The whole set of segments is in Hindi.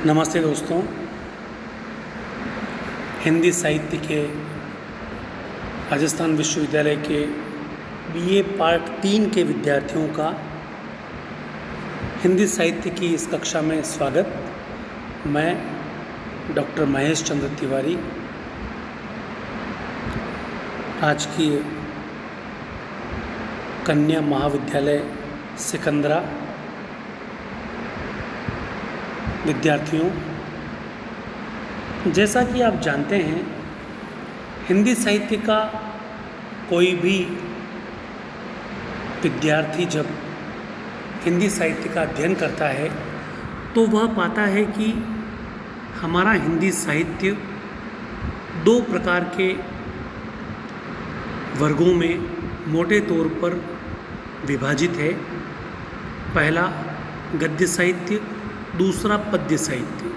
नमस्ते दोस्तों। हिंदी साहित्य के राजस्थान विश्वविद्यालय के बीए पार्ट 3 के विद्यार्थियों का हिंदी साहित्य की इस कक्षा में स्वागत। मैं डॉक्टर महेश चंद्र तिवारी राजकीय कन्या महाविद्यालय सिकंदरा विद्यार्थियों, जैसा कि आप जानते हैं, हिंदी साहित्य का कोई भी विद्यार्थी जब हिंदी साहित्य का अध्ययन करता है तो वह पाता है कि हमारा हिंदी साहित्य दो प्रकार के वर्गों में मोटे तौर पर विभाजित है। पहला गद्य साहित्य, दूसरा पद्य साहित्य।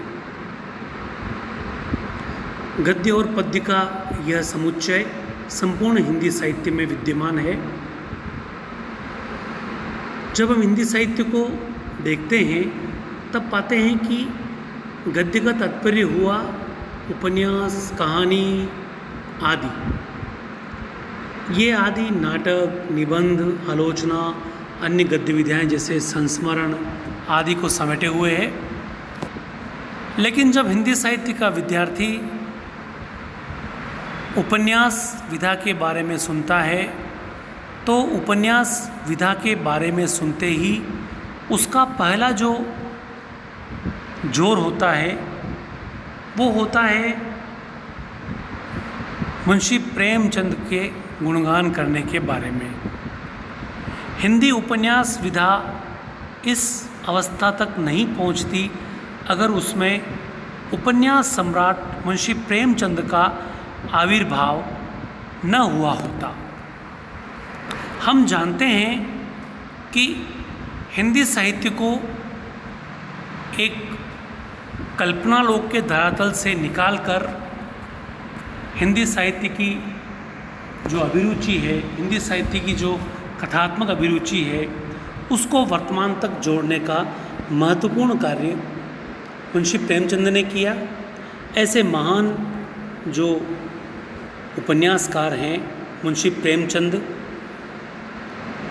गद्य और पद्य का यह समुच्चय संपूर्ण हिंदी साहित्य में विद्यमान है। जब हम हिंदी साहित्य को देखते हैं तब पाते हैं कि गद्य का तात्पर्य हुआ उपन्यास, कहानी आदि। ये आदि नाटक, निबंध, आलोचना, अन्य गद्यविधियाँ जैसे संस्मरण आदि को समेटे हुए है। लेकिन जब हिंदी साहित्य का विद्यार्थी उपन्यास विधा के बारे में सुनता है तो उपन्यास विधा के बारे में सुनते ही उसका पहला जो जोर होता है वो होता है मुंशी प्रेमचंद के गुणगान करने के बारे में। हिंदी उपन्यास विधा इस अवस्था तक नहीं पहुंचती अगर उसमें उपन्यास सम्राट मुंशी प्रेमचंद का आविर्भाव न हुआ होता। हम जानते हैं कि हिंदी साहित्य को एक कल्पना लोक के धरातल से निकालकर हिंदी साहित्य की जो अभिरुचि है, हिंदी साहित्य की जो कथात्मक अभिरुचि है, उसको वर्तमान तक जोड़ने का महत्वपूर्ण कार्य मुंशी प्रेमचंद ने किया। ऐसे महान जो उपन्यासकार हैं मुंशी प्रेमचंद,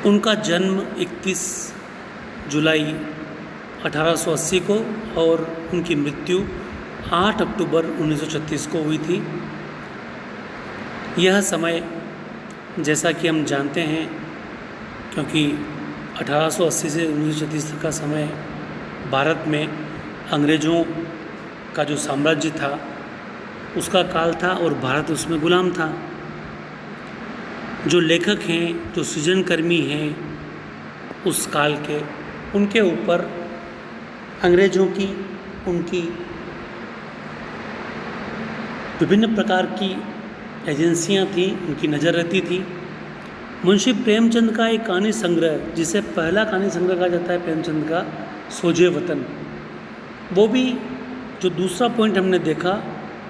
उनका जन्म 31 जुलाई 1880 को और उनकी मृत्यु 8 अक्टूबर 1936 को हुई थी। यह समय, जैसा कि हम जानते हैं, क्योंकि 1880 से 1936 तक का समय भारत में अंग्रेज़ों का जो साम्राज्य था उसका काल था और भारत उसमें गुलाम था। जो लेखक हैं, जो सृजनकर्मी हैं उस काल के, उनके ऊपर अंग्रेज़ों की उनकी विभिन्न प्रकार की एजेंसियां थीं, उनकी नज़र रहती थी। मुंशी प्रेमचंद का एक कहानी संग्रह, जिसे पहला कहानी संग्रह कहा जाता है प्रेमचंद का, सोजे वतन, वो भी जो दूसरा पॉइंट हमने देखा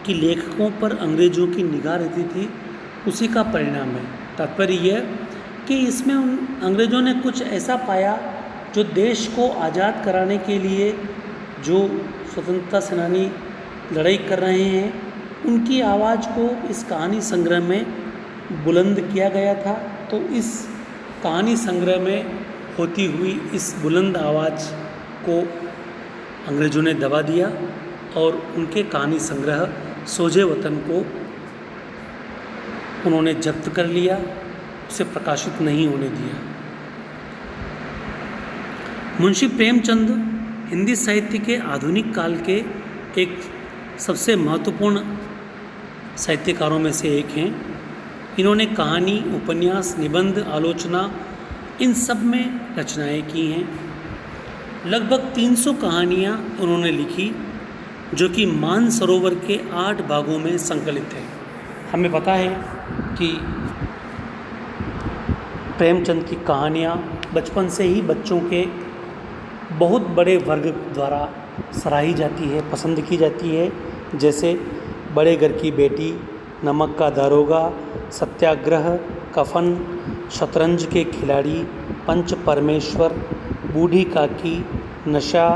कि लेखकों पर अंग्रेज़ों की निगाह रहती थी, उसी का परिणाम है। तात्पर्य यह कि इसमें उन अंग्रेज़ों ने कुछ ऐसा पाया जो देश को आज़ाद कराने के लिए जो स्वतंत्रता सेनानी लड़ाई कर रहे हैं, उनकी आवाज़ को इस कहानी संग्रह में बुलंद किया गया था। तो इस कहानी संग्रह में होती हुई इस बुलंद आवाज़ को अंग्रेज़ों ने दबा दिया और उनके कहानी संग्रह सोजे वतन को उन्होंने जब्त कर लिया, उसे प्रकाशित नहीं होने दिया। मुंशी प्रेमचंद हिंदी साहित्य के आधुनिक काल के एक सबसे महत्वपूर्ण साहित्यकारों में से एक हैं। इन्होंने कहानी, उपन्यास, निबंध, आलोचना, इन सब में रचनाएं की हैं। लगभग 300 कहानियाँ उन्होंने लिखी जो कि मानसरोवर के 8 भागों में संकलित है। हमें पता है कि प्रेमचंद की कहानियाँ बचपन से ही बच्चों के बहुत बड़े वर्ग द्वारा सराही जाती है, पसंद की जाती है। जैसे बड़े घर की बेटी, नमक का दारोगा, सत्याग्रह, कफन, शतरंज के खिलाड़ी, पंच परमेश्वर, बूढ़ी काकी, नशा,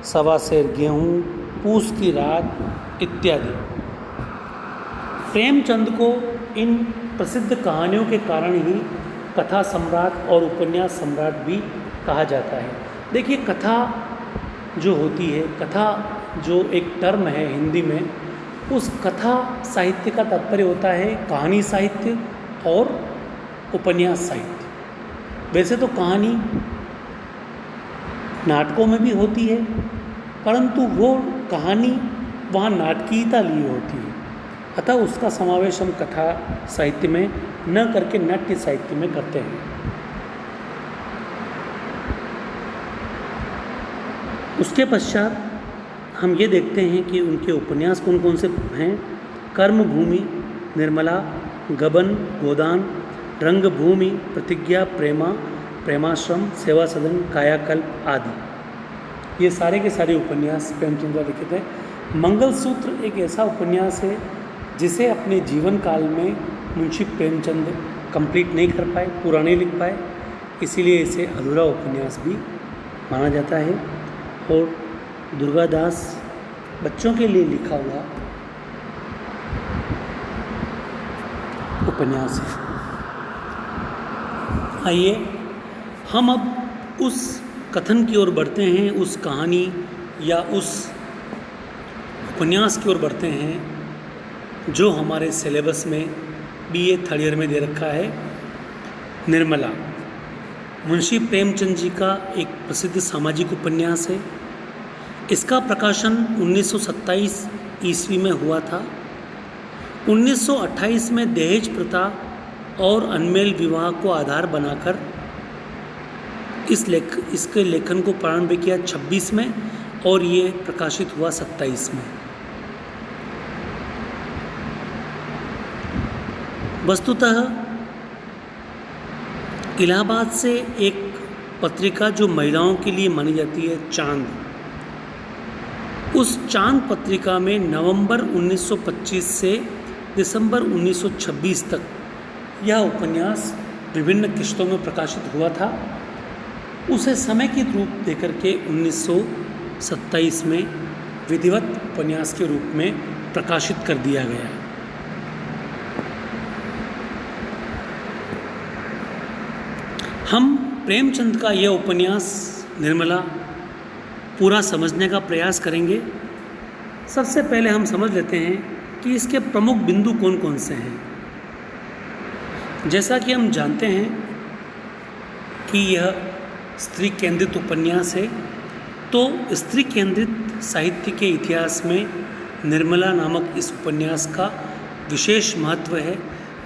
सवा सेर गेहूँ, पूस की रात इत्यादि। प्रेमचंद को इन प्रसिद्ध कहानियों के कारण ही कथा सम्राट और उपन्यास सम्राट भी कहा जाता है। देखिए, कथा जो होती है, कथा जो एक टर्म है हिंदी में, उस कथा साहित्य का तात्पर्य होता है कहानी साहित्य और उपन्यास साहित्य। वैसे तो कहानी नाटकों में भी होती है, परंतु वो कहानी वहाँ नाटकीयता लिए होती है, अतः उसका समावेश हम कथा साहित्य में न करके नाट्य साहित्य में करते हैं। उसके पश्चात हम ये देखते हैं कि उनके उपन्यास कौन कौन से हैं। कर्मभूमि, निर्मला, गबन, गोदान, रंगभूमि, प्रतिज्ञा, प्रेमा, प्रेमाश्रम, सेवा सदन, कायाकल्प आदि, ये सारे के सारे उपन्यास प्रेमचंद द्वारा लिखित हैं। मंगलसूत्र एक ऐसा उपन्यास है जिसे अपने जीवन काल में मुंशी प्रेमचंद कंप्लीट नहीं कर पाए, पूरा नहीं लिख पाए, इसीलिए इसे अधूरा उपन्यास भी माना जाता है। और दुर्गादास बच्चों के लिए लिखा हुआ उपन्यास है। आइए हम अब उस कथन की ओर बढ़ते हैं, उस कहानी या उस उपन्यास की ओर बढ़ते हैं जो हमारे सिलेबस में बीए थर्ड ईयर में दे रखा है। निर्मला मुंशी प्रेमचंद जी का एक प्रसिद्ध सामाजिक उपन्यास है। इसका प्रकाशन 1927 ईस्वी में हुआ था। 1928 में दहेज प्रथा और अनमेल विवाह को आधार बनाकर इसके लेखन को प्रारंभ किया 26 में और ये प्रकाशित हुआ 27 में। वस्तुतः इलाहाबाद से एक पत्रिका जो महिलाओं के लिए मानी जाती है, चांद, उस चांद पत्रिका में नवंबर 1925 से दिसंबर 1926 तक यह उपन्यास विभिन्न किश्तों में प्रकाशित हुआ था। उसे समय की रूप देकर के 1927 में विधिवत उपन्यास के रूप में प्रकाशित कर दिया गया। हम प्रेमचंद का यह उपन्यास निर्मला पूरा समझने का प्रयास करेंगे। सबसे पहले हम समझ लेते हैं कि इसके प्रमुख बिंदु कौन कौन से हैं। जैसा कि हम जानते हैं कि यह स्त्री केंद्रित उपन्यास है, तो स्त्री केंद्रित साहित्य के इतिहास में निर्मला नामक इस उपन्यास का विशेष महत्व है।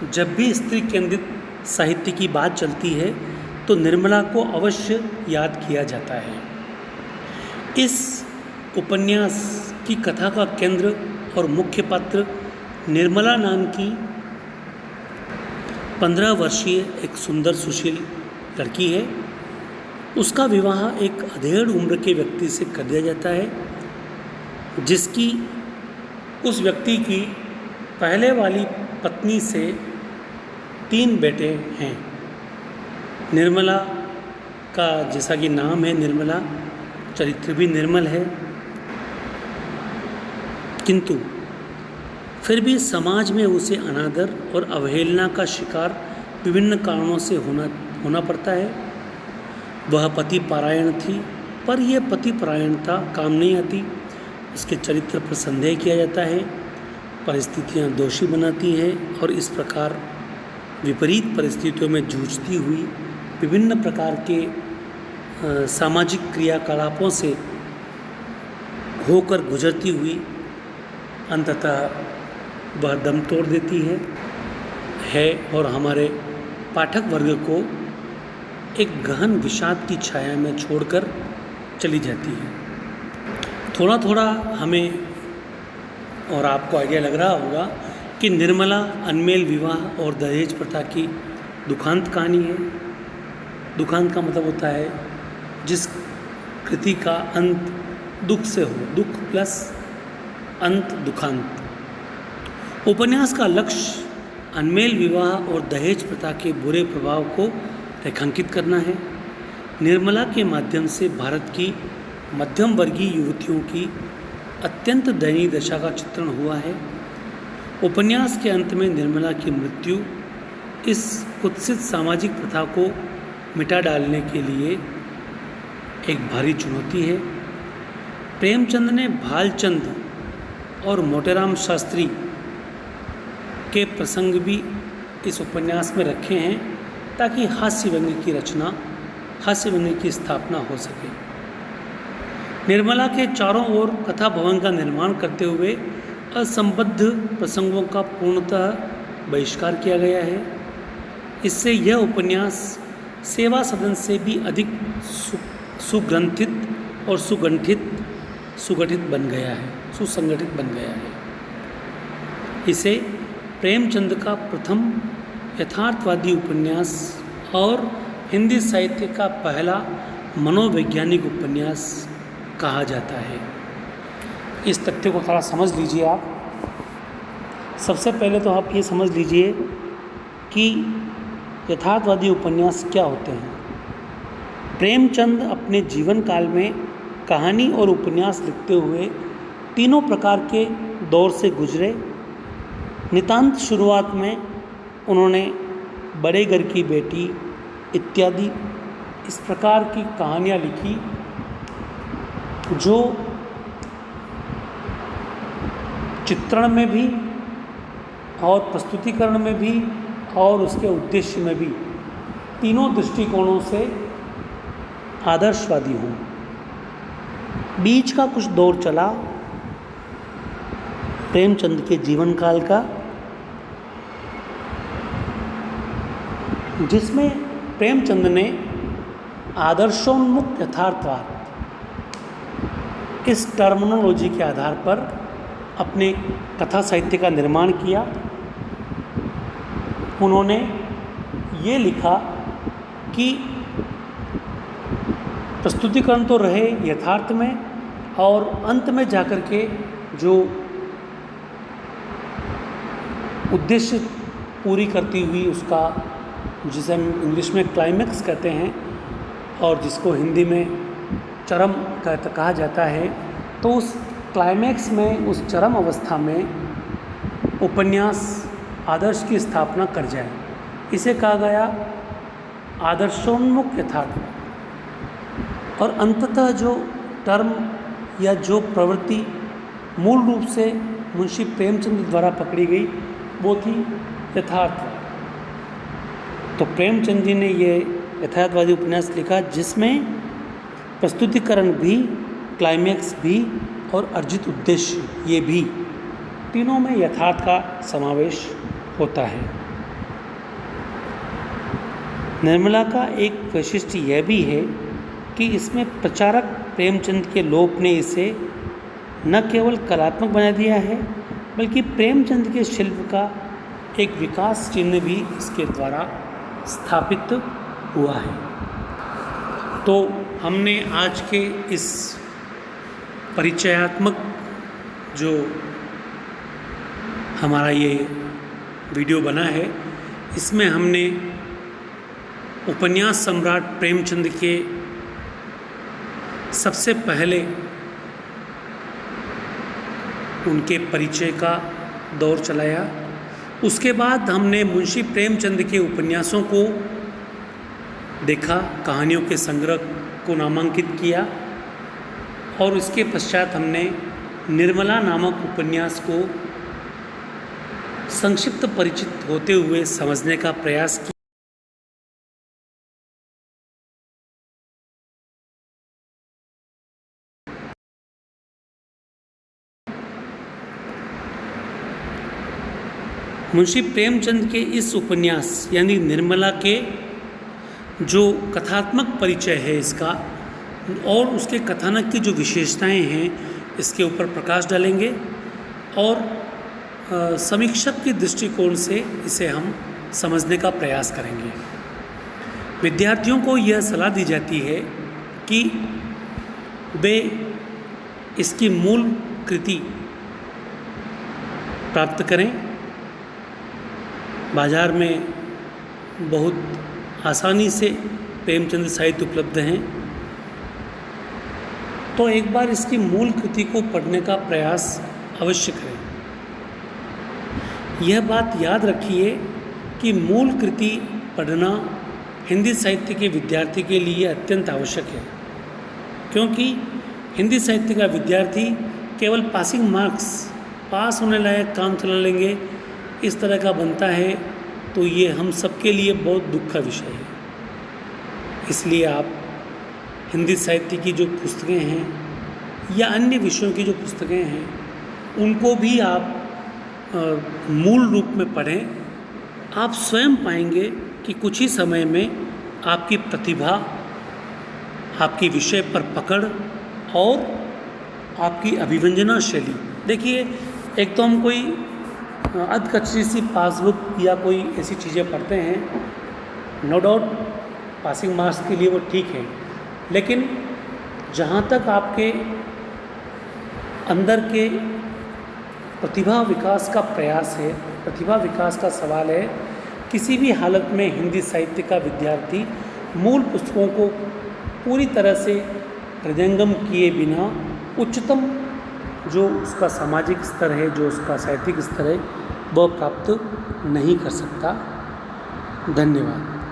जब भी स्त्री केंद्रित साहित्य की बात चलती है तो निर्मला को अवश्य याद किया जाता है। इस उपन्यास की कथा का केंद्र और मुख्य पात्र निर्मला नाम की 15 वर्षीय एक सुंदर सुशील लड़की है। उसका विवाह एक अधेड़ उम्र के व्यक्ति से कर दिया जाता है, जिसकी उस व्यक्ति की पहले वाली पत्नी से 3 बेटे हैं। निर्मला का जैसा कि नाम है निर्मला, चरित्र भी निर्मल है, किंतु फिर भी समाज में उसे अनादर और अवहेलना का शिकार विभिन्न कारणों से होना पड़ता है। वह पति परायण थी, पर यह पति परायणता काम नहीं आती। उसके चरित्र पर संदेह किया जाता है, परिस्थितियां दोषी बनाती है और इस प्रकार विपरीत परिस्थितियों में जूझती हुई विभिन्न प्रकार के सामाजिक क्रियाकलापों से होकर गुजरती हुई अंततः वह दम तोड़ देती है और हमारे पाठक वर्ग को एक गहन विषाद की छाया में छोड़कर चली जाती है। थोड़ा थोड़ा हमें और आपको आइडिया लग रहा होगा कि निर्मला अनमेल विवाह और दहेज प्रथा की दुखांत कहानी है। दुखांत का मतलब होता है जिस कृति का अंत दुख से हो, दुख प्लस अंत दुखांत। उपन्यास का लक्ष्य अनमेल विवाह और दहेज प्रथा के बुरे प्रभाव को रेखांकित करना है। निर्मला के माध्यम से भारत की मध्यम वर्गीय युवतियों की अत्यंत दयनीय दशा का चित्रण हुआ है। उपन्यास के अंत में निर्मला की मृत्यु इस कुत्सित सामाजिक प्रथा को मिटा डालने के लिए एक भारी चुनौती है। प्रेमचंद ने भालचंद और मोटेराम शास्त्री के प्रसंग भी इस उपन्यास में रखे हैं ताकि हास्य व्यंग्य की स्थापना हो सके। निर्मला के चारों ओर कथा भवन का निर्माण करते हुए असंबद्ध प्रसंगों का पूर्णतः बहिष्कार किया गया है। इससे यह उपन्यास सेवा सदन से भी अधिक सुग्रंथित और सुगठित बन गया है, सुसंगठित बन गया है। इसे प्रेमचंद का प्रथम यथार्थवादी उपन्यास और हिंदी साहित्य का पहला मनोवैज्ञानिक उपन्यास कहा जाता है। इस तथ्य को थोड़ा समझ लीजिए आप। सबसे पहले तो आप ये समझ लीजिए कि यथार्थवादी उपन्यास क्या होते हैं। प्रेमचंद अपने जीवन काल में कहानी और उपन्यास लिखते हुए तीनों प्रकार के दौर से गुजरे। नितांत शुरुआत में उन्होंने बड़े घर की बेटी इत्यादि इस प्रकार की कहानियाँ लिखी जो चित्रण में भी और प्रस्तुतिकरण में भी और उसके उद्देश्य में भी तीनों दृष्टिकोणों से आदर्शवादी हों। बीच का कुछ दौर चला प्रेमचंद के जीवन काल का, जिसमें प्रेमचंद ने आदर्शोन्मुख यथार्थवाद इस टर्मिनोलॉजी के आधार पर अपने कथा साहित्य का निर्माण किया। उन्होंने ये लिखा कि प्रस्तुतिकरण तो रहे यथार्थ में और अंत में जाकर के जो उद्देश्य पूरी करती हुई उसका, जिसे हम इंग्लिश में क्लाइमैक्स कहते हैं और जिसको हिंदी में चरम कहा जाता है, तो उस क्लाइमैक्स में, उस चरम अवस्था में उपन्यास आदर्श की स्थापना कर जाए। इसे कहा गया आदर्शोन्मुख यथार्थ। और अंततः जो टर्म या जो प्रवृत्ति मूल रूप से मुंशी प्रेमचंद द्वारा पकड़ी गई वो थी यथार्थ। तो प्रेमचंद जी ने ये यथार्थवादी उपन्यास लिखा जिसमें प्रस्तुतिकरण भी, क्लाइमैक्स भी और अर्जित उद्देश्य ये भी, तीनों में यथार्थ का समावेश होता है। निर्मला का एक वैशिष्ट्य यह भी है कि इसमें प्रचारक प्रेमचंद के लोक ने इसे न केवल कलात्मक बना दिया है बल्कि प्रेमचंद के शिल्प का एक विकास चिन्ह भी इसके द्वारा स्थापित हुआ है। तो हमने आज के इस परिचयात्मक जो हमारा ये वीडियो बना है, इसमें हमने उपन्यास सम्राट प्रेमचंद के सबसे पहले उनके परिचय का दौर चलाया। उसके बाद हमने मुंशी प्रेमचंद के उपन्यासों को देखा, कहानियों के संग्रह को नामांकित किया और इसके पश्चात हमने निर्मला नामक उपन्यास को संक्षिप्त परिचित होते हुए समझने का प्रयास किया। मुंशी प्रेमचंद के इस उपन्यास यानी निर्मला के जो कथात्मक परिचय है इसका और उसके कथानक की जो विशेषताएं हैं इसके ऊपर प्रकाश डालेंगे और समीक्षक के दृष्टिकोण से इसे हम समझने का प्रयास करेंगे। विद्यार्थियों को यह सलाह दी जाती है कि वे इसकी मूल कृति प्राप्त करें। बाज़ार में बहुत आसानी से प्रेमचंद साहित्य उपलब्ध हैं। तो एक बार इसकी मूल कृति को पढ़ने का प्रयास अवश्य करें। यह बात याद रखिए कि मूल कृति पढ़ना हिंदी साहित्य के विद्यार्थी के लिए अत्यंत आवश्यक है, क्योंकि हिंदी साहित्य का विद्यार्थी केवल पासिंग मार्क्स, पास होने लायक काम चला लेंगे, इस तरह का बनता है तो ये हम सबके लिए बहुत दुख का विषय है। इसलिए आप हिंदी साहित्य की जो पुस्तकें हैं या अन्य विषयों की जो पुस्तकें हैं उनको भी आप मूल रूप में पढ़ें। आप स्वयं पाएंगे कि कुछ ही समय में आपकी प्रतिभा, आपकी विषय पर पकड़ और आपकी अभिव्यंजना शैली, देखिए एक तो हम कोई अधकच्ची सी पासबुक या कोई ऐसी चीज़ें पढ़ते हैं, नो डाउट पासिंग मार्क्स के लिए वो ठीक है, लेकिन जहाँ तक आपके अंदर के प्रतिभा विकास का प्रयास है, प्रतिभा विकास का सवाल है, किसी भी हालत में हिंदी साहित्य का विद्यार्थी मूल पुस्तकों को पूरी तरह से हृदयंगम किए बिना उच्चतम जो उसका सामाजिक स्तर है, जो उसका साहित्यिक स्तर है, वह प्राप्त नहीं कर सकता। धन्यवाद।